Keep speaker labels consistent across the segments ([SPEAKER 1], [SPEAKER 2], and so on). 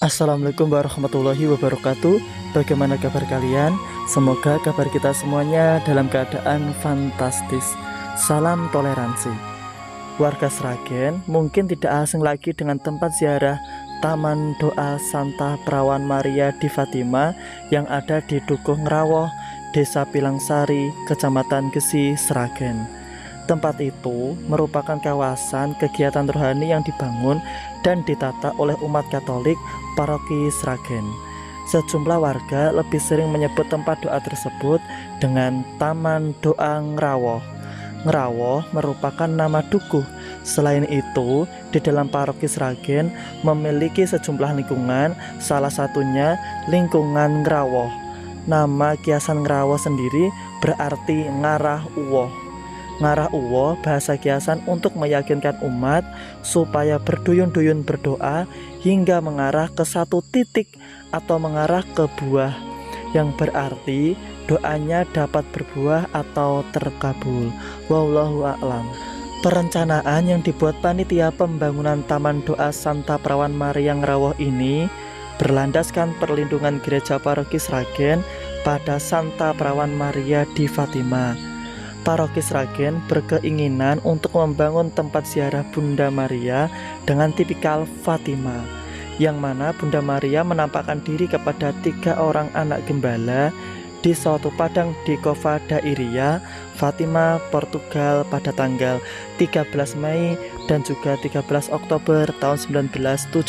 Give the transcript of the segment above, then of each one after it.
[SPEAKER 1] Assalamualaikum warahmatullahi wabarakatuh. Bagaimana kabar kalian? Semoga kabar kita semuanya dalam keadaan fantastis. Salam toleransi. Warga Sragen mungkin tidak asing lagi dengan tempat ziarah Taman Doa Santa Perawan Maria di Fatima yang ada di Dukuh Ngrawoh, Desa Pilangsari, Kecamatan Gesi, Sragen. Tempat itu merupakan kawasan kegiatan rohani yang dibangun dan ditata oleh umat Katolik Paroki Sragen. Sejumlah warga lebih sering menyebut tempat doa tersebut dengan Taman Doa Ngrawoh. Ngrawoh merupakan nama dukuh. Selain itu, di dalam Paroki Sragen memiliki sejumlah lingkungan, salah satunya lingkungan Ngrawoh. Nama kiasan Ngrawoh sendiri berarti ngarah uwoh. Ngarah uwoh bahasa kiasan untuk meyakinkan umat supaya berduyun-duyun berdoa hingga mengarah ke satu titik atau mengarah ke buah, yang berarti doanya dapat berbuah atau terkabul. Wallahu a'lam. Perencanaan yang dibuat panitia pembangunan Taman Doa Santa Perawan Maria Ngrawoh ini berlandaskan perlindungan gereja Paroki Sragen pada Santa Perawan Maria di Fatima. Paroki Sragen berkeinginan untuk membangun tempat ziarah Bunda Maria dengan tipikal Fatima, yang mana Bunda Maria menampakkan diri kepada 3 orang anak gembala di suatu padang di Cova da Iria, Fatima, Portugal pada tanggal 13 Mei dan juga 13 Oktober tahun 1917.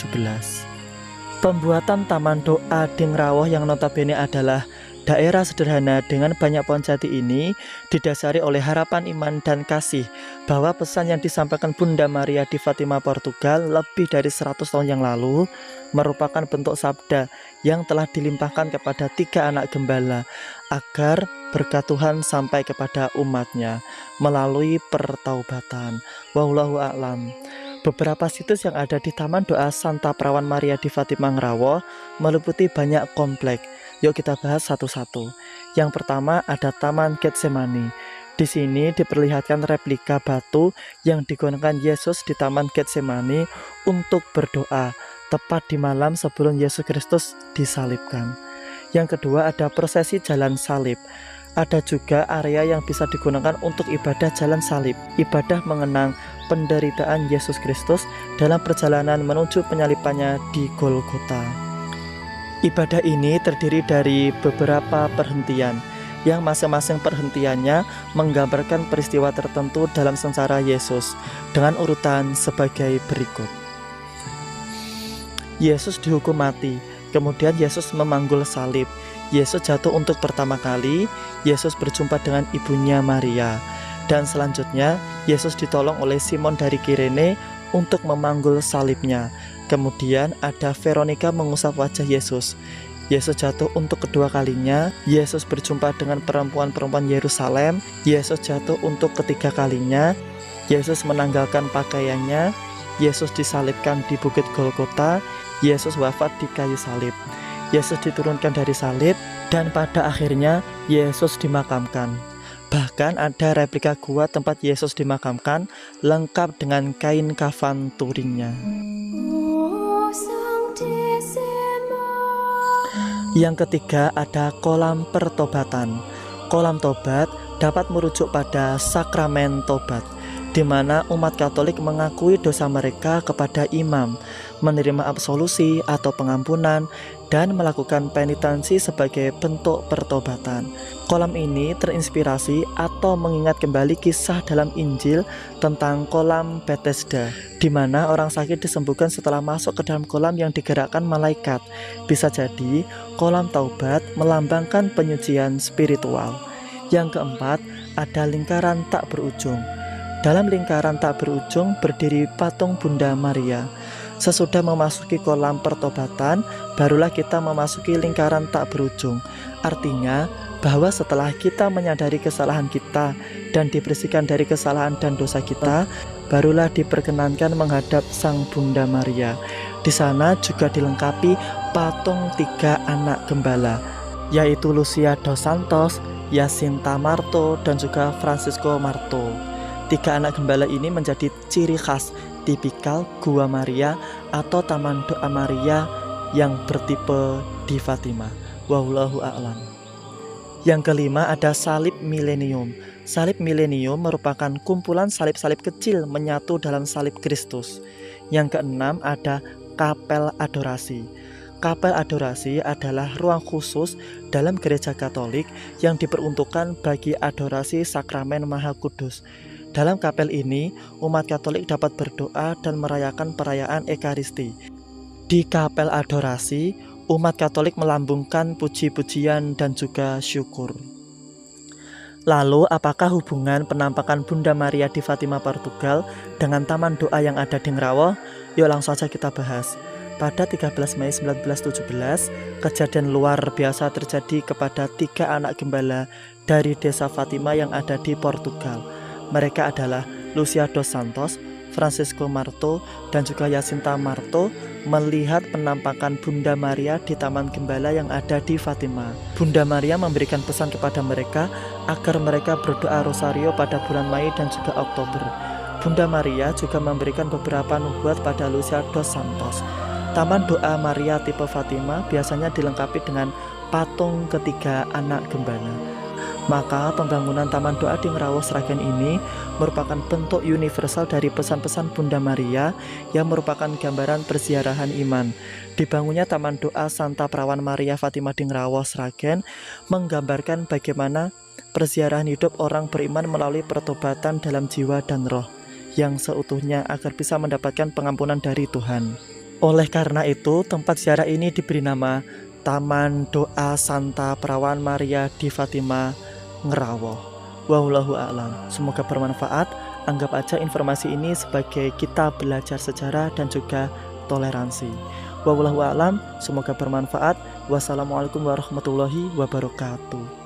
[SPEAKER 1] Pembuatan Taman Doa di Ngrawoh yang notabene adalah daerah sederhana dengan banyak pohon jati ini didasari oleh harapan iman dan kasih bahwa pesan yang disampaikan Bunda Maria di Fatima, Portugal lebih dari 100 tahun yang lalu merupakan bentuk sabda yang telah dilimpahkan kepada 3 anak gembala agar berkat Tuhan sampai kepada umatnya melalui pertaubatan. Wallahu a'lam. Beberapa situs yang ada di Taman Doa Santa Perawan Maria di Fatima Ngrawoh meliputi banyak komplek. Yuk kita bahas satu-satu. Yang pertama ada Taman Getsemani. Di sini diperlihatkan replika batu yang digunakan Yesus di Taman Getsemani untuk berdoa tepat di malam sebelum Yesus Kristus disalibkan. Yang kedua ada prosesi jalan salib. Ada juga area yang bisa digunakan untuk ibadah jalan salib, ibadah mengenang penderitaan Yesus Kristus dalam perjalanan menuju penyalibannya di Golgota. Ibadah ini terdiri dari beberapa perhentian, yang masing-masing perhentiannya menggambarkan peristiwa tertentu dalam sengsara Yesus dengan urutan sebagai berikut. Yesus dihukum mati, kemudian Yesus memanggul salib, Yesus jatuh untuk pertama kali, Yesus berjumpa dengan ibunya Maria, dan selanjutnya Yesus ditolong oleh Simon dari Kirene untuk memanggul salibnya. Kemudian ada Veronica mengusap wajah Yesus. Yesus jatuh untuk kedua kalinya, Yesus berjumpa dengan perempuan-perempuan Yerusalem, Yesus jatuh untuk ketiga kalinya, Yesus menanggalkan pakaiannya, Yesus disalibkan di Bukit Golgota, Yesus wafat di kayu salib, Yesus diturunkan dari salib, dan pada akhirnya Yesus dimakamkan. Bahkan ada replika gua tempat Yesus dimakamkan lengkap dengan kain kafan touringnya. Yang ketiga ada kolam pertobatan. Kolam tobat dapat merujuk pada sakramen tobat, di mana umat Katolik mengakui dosa mereka kepada imam, menerima absolusi atau pengampunan, dan melakukan penitensi sebagai bentuk pertobatan. Kolam ini terinspirasi atau mengingat kembali kisah dalam Injil tentang kolam Bethesda, di mana orang sakit disembuhkan setelah masuk ke dalam kolam yang digerakkan malaikat. Bisa jadi kolam taubat melambangkan penyucian spiritual. Yang keempat ada lingkaran tak berujung. Dalam lingkaran tak berujung berdiri patung Bunda Maria. Sesudah memasuki kolam pertobatan, barulah kita memasuki lingkaran tak berujung. Artinya bahwa setelah kita menyadari kesalahan kita dan dibersihkan dari kesalahan dan dosa kita, barulah diperkenankan menghadap Sang Bunda Maria. Di sana juga dilengkapi patung 3 anak gembala, yaitu Lucia dos Santos, Jacinta Marto, dan juga Francisco Marto. 3 anak gembala ini menjadi ciri khas tipikal Gua Maria atau Taman Doa Maria yang bertipe di Fatima. Wallahu a'lam. Yang kelima ada salib milenium. Salib milenium merupakan kumpulan salib-salib kecil menyatu dalam salib Kristus. Yang keenam ada kapel adorasi. Kapel adorasi adalah ruang khusus dalam gereja Katolik yang diperuntukkan bagi adorasi sakramen Maha Kudus. Dalam kapel ini, umat Katolik dapat berdoa dan merayakan perayaan Ekaristi. Di kapel adorasi, umat Katolik melambungkan puji-pujian dan juga syukur. Lalu, apakah hubungan penampakan Bunda Maria di Fatima, Portugal dengan taman doa yang ada di Ngrawah? Yuk langsung saja kita bahas. Pada 13 Mei 1917, kejadian luar biasa terjadi kepada 3 anak gembala dari desa Fatima yang ada di Portugal. Mereka adalah Lucia dos Santos, Francisco Marto, dan juga Jacinta Marto melihat penampakan Bunda Maria di Taman Gembala yang ada di Fatima. Bunda Maria memberikan pesan kepada mereka agar mereka berdoa rosario pada bulan Mei dan juga Oktober. Bunda Maria juga memberikan beberapa nubuat pada Lucia dos Santos. Taman doa Maria tipe Fatima biasanya dilengkapi dengan patung ketiga anak gembala. Maka pembangunan Taman Doa di Ngrawah Sragen ini merupakan bentuk universal dari pesan-pesan Bunda Maria yang merupakan gambaran perziarahan iman. Dibangunnya Taman Doa Santa Perawan Maria Fatima di Ngrawah Sragen menggambarkan bagaimana perziarahan hidup orang beriman melalui pertobatan dalam jiwa dan roh yang seutuhnya agar bisa mendapatkan pengampunan dari Tuhan. Oleh karena itu, tempat ziarah ini diberi nama Taman Doa Santa Perawan Maria di Fatima, Ngrawah. Wallahu a'lam. Semoga bermanfaat. Anggap aja informasi ini sebagai kita belajar sejarah dan juga toleransi. Wallahu a'lam. Semoga bermanfaat. Wassalamualaikum warahmatullahi wabarakatuh.